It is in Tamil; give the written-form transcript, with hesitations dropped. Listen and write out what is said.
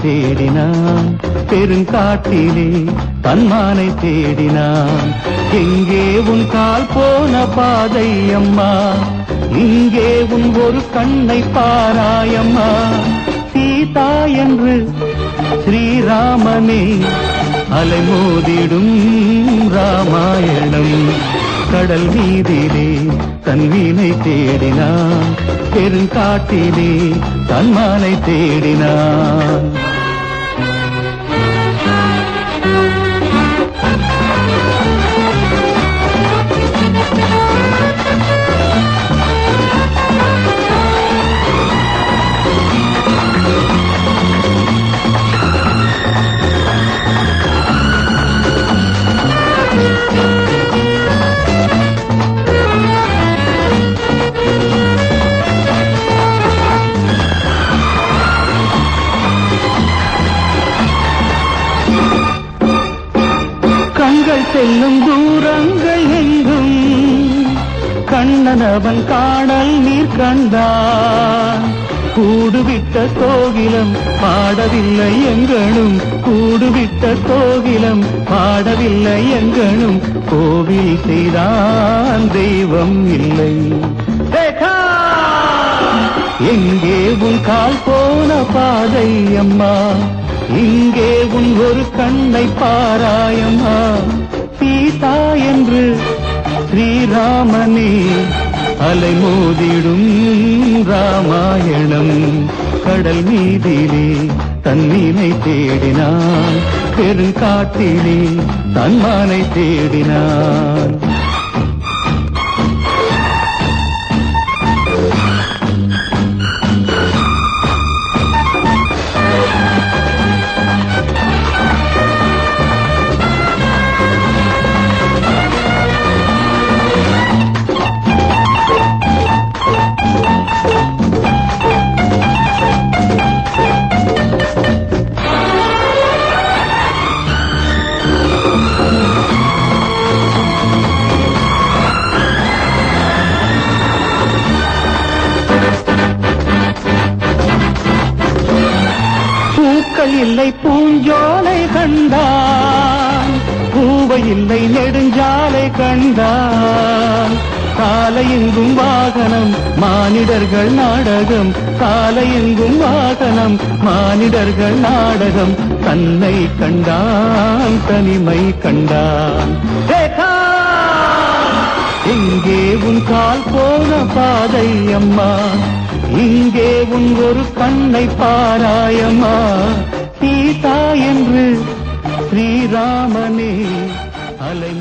தேடினான் பெருங்காட்டிலே தன்மானை தேடினான். எங்கே உன் கால் போன பாதை அம்மா, இங்கே உன் ஒரு கண்ணை பாராயம்மா. சீதா என்று ஸ்ரீராமனே அலைமோதிடும் ராமாயணம். கடல் மீதிலே தன்வீனை தேடினான் பெருங்காட்டிலே தன்மானை தேடினான். செல்லும் தூரங்கள் எங்கும் கண்ணனவன் காணல் நீர் கண்டான். கூடுவிட்ட கோகிலம் பாடவில்லை எங்கனும், கூடுவிட்ட கோகிலம் பாடவில்லை எங்கனும். கோவில் செய்தான் தெய்வம் இல்லை. எங்கே உன் கால் போன பாதை அம்மா, இங்கே உன் ஒரு கண்ணை பாராயம்மா. சீதா என்று ஸ்ரீராமனே அலைமோதிடும் ராமாயணம். கடல் மீதிலே தன்மீனை தேடினான் பெருங்காட்டிலே தன்மானை தேடினான். இல்லை பூஞ்சோலை கண்டான், பூவை இல்லை நெடுஞ்சாலை கண்டான். காலையெங்கும் வாகனம் மானிடர்கள் நாடகம், காலையெங்கும் வாகனம் மானிடர்கள் நாடகம். தன்னை கண்டான் தனிமை கண்டான். எங்கே உன் கால் போன பாதை அம்மா, இங்கே உன் ஒரு கண்ணை பாராயம்மா. சீதா என்று ஸ்ரீராமனே அலை